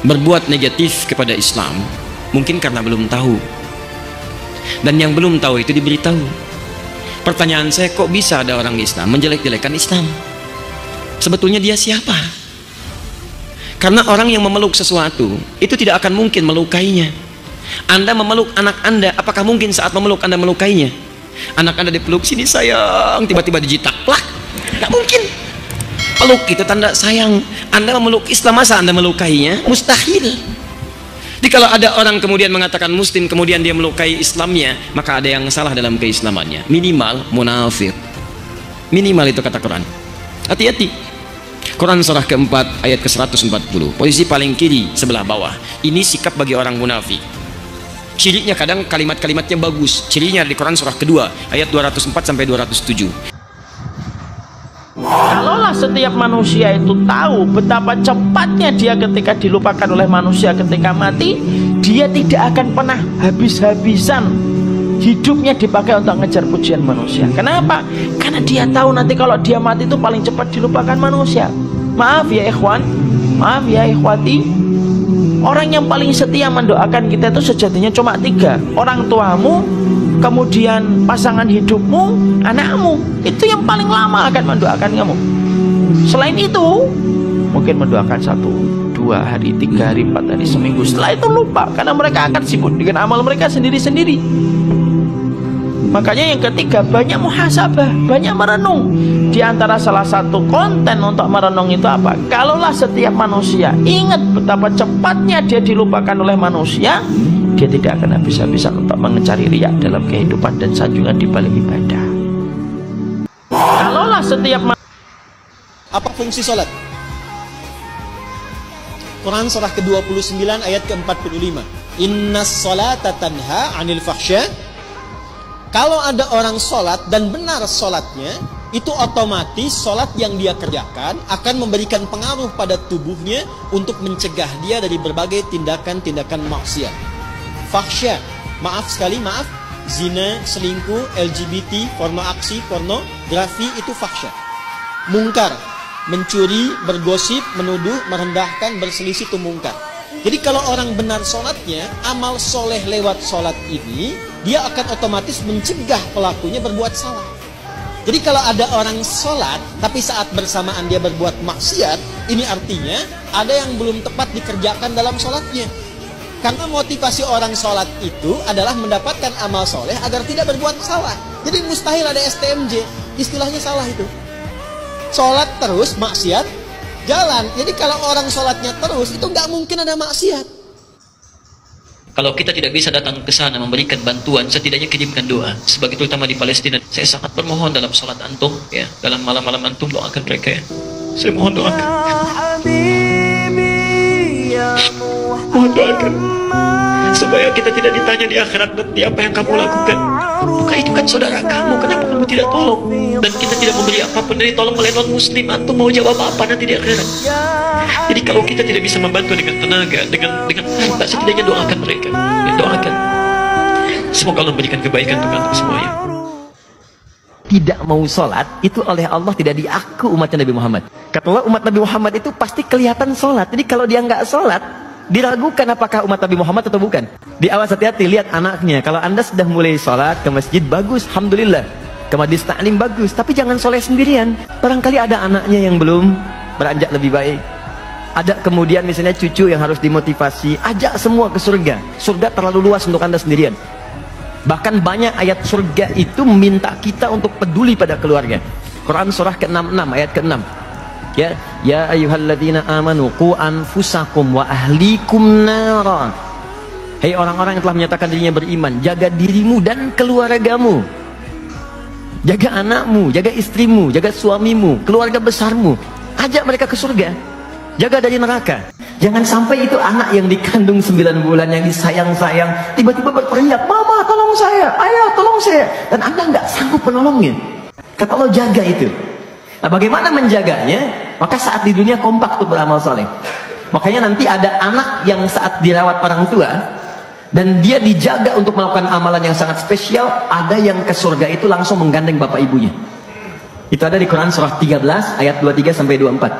berbuat negatif kepada Islam mungkin karena belum tahu, dan yang belum tahu itu diberitahu. Pertanyaan saya, kok bisa ada orang Islam menjelek-jelekan Islam? Sebetulnya dia siapa? Karena orang yang memeluk sesuatu itu tidak akan mungkin melukainya. Anda memeluk anak Anda, apakah mungkin saat memeluk Anda melukainya? Anak Anda dipeluk, sini sayang, tiba-tiba dijitak, plak, nggak mungkin. Peluk itu tanda sayang. Anda memeluk Islam, masa Anda melukainya? Mustahil. Jadi kalau ada orang kemudian mengatakan Muslim kemudian dia melukai Islamnya, maka ada yang salah dalam keislamannya. Minimal munafik. Minimal itu kata Quran. Hati-hati. Quran surah keempat ayat ke-140, posisi paling kiri sebelah bawah. Ini sikap bagi orang munafik. Cirinya kadang kalimat-kalimatnya bagus. Cirinya di Quran surah kedua ayat 204 sampai 207. Kalaulah setiap manusia itu tahu betapa cepatnya dia ketika dilupakan oleh manusia ketika mati, dia tidak akan pernah habis-habisan hidupnya dipakai untuk ngejar pujian manusia. Kenapa? Karena dia tahu nanti kalau dia mati itu paling cepat dilupakan manusia. Maaf ya ikhwan, maaf ya ikhwati, orang yang paling setia mendoakan kita itu sejatinya cuma 3. Orang tuamu, kemudian pasangan hidupmu, anakmu. Itu yang paling lama akan mendoakan kamu. Selain itu mungkin mendoakan 1, 2 hari, 3 hari, 4 hari, seminggu. Setelah itu lupa, karena mereka akan sibuk dengan amal mereka sendiri-sendiri. Makanya yang ketiga, banyak muhasabah, banyak merenung. Di antara salah satu konten untuk merenung itu apa? Kalaulah setiap manusia ingat betapa cepatnya dia dilupakan oleh manusia, dia tidak akan habis-habisan untuk mencari riya dalam kehidupan dan sanjungan di balik ibadah. Kalaulah setiap apa fungsi sholat? Quran surah ke-29 ayat ke-45. Innas sholata tanha 'anil fahsya. Kalau ada orang sholat dan benar sholatnya, itu otomatis sholat yang dia kerjakan akan memberikan pengaruh pada tubuhnya untuk mencegah dia dari berbagai tindakan-tindakan maksiat. Fahsya, maaf sekali, maaf, zina, selingkuh, LGBT, pornografi itu fahsya. Mungkar, mencuri, bergosip, menuduh, merendahkan, berselisih itu mungkar. Jadi kalau orang benar sholatnya, amal soleh lewat sholat ini, dia akan otomatis mencegah pelakunya berbuat salah. Jadi kalau ada orang sholat, tapi saat bersamaan dia berbuat maksiat, ini artinya ada yang belum tepat dikerjakan dalam sholatnya. Karena motivasi orang sholat itu adalah mendapatkan amal soleh agar tidak berbuat salah. Jadi mustahil ada STMJ, istilahnya salah itu. Sholat terus, maksiat jalan. Jadi kalau orang sholatnya terus, itu nggak mungkin ada maksiat. Kalau kita tidak bisa datang ke sana memberikan bantuan, setidaknya kirimkan doa. Sebagai terutama di Palestina, saya sangat bermohon dalam sholat antum, ya, dalam malam-malam antum doakan mereka, ya. Saya mohon doakan. Mohon doakan supaya kita tidak ditanya di akhirat nanti apa yang kamu lakukan. Bukan itu kan saudara kamu, kenapa kamu tidak tolong? Dan kita tidak memberi apapun dari tolong oleh non-muslim. Antum mau jawab apa nanti di akhirat? Jadi kalau kita tidak bisa membantu dengan tenaga, dengan harta, setidaknya doakan mereka, ya, doakan. Semoga Allah memberikan kebaikan untuk antum semuanya. Tidak mau sholat itu oleh Allah tidak diaku umatnya Nabi Muhammad. Kata Allah, umat Nabi Muhammad itu pasti kelihatan sholat. Jadi kalau dia nggak sholat, diragukan apakah umat Nabi Muhammad atau bukan. Di awal hati-hati, lihat anaknya. Kalau anda sudah mulai sholat ke masjid, bagus, alhamdulillah. Ke majlis ta'lim bagus, tapi jangan sholat sendirian. Barangkali ada anaknya yang belum beranjak lebih baik. Ada kemudian misalnya cucu yang harus dimotivasi, ajak semua ke surga. Surga terlalu luas untuk anda sendirian. Bahkan banyak ayat surga itu meminta kita untuk peduli pada keluarga. Quran surah ke-66 ayat ke-6. Ya ayyuhalladzina amanu qu anfusakum wa ahlikum nara. Hei orang-orang yang telah menyatakan dirinya beriman, jaga dirimu dan keluargamu. Jaga anakmu, jaga istrimu, jaga suamimu, keluarga besarmu. Ajak mereka ke surga. Jaga dari neraka. Jangan sampai itu anak yang dikandung 9 bulan yang disayang-sayang tiba-tiba berteriak, "Mama, tolong saya, ayah, tolong saya." Dan anda nggak sanggup menolongnya. Kata Allah, jaga itu. Nah, bagaimana menjaganya? Maka saat di dunia kompak untuk beramal soleh. Makanya nanti ada anak yang saat dirawat orang tua dan dia dijaga untuk melakukan amalan yang sangat spesial, ada yang ke surga itu langsung menggandeng bapak ibunya. Itu ada di Quran surah 13 ayat 23 sampai 24.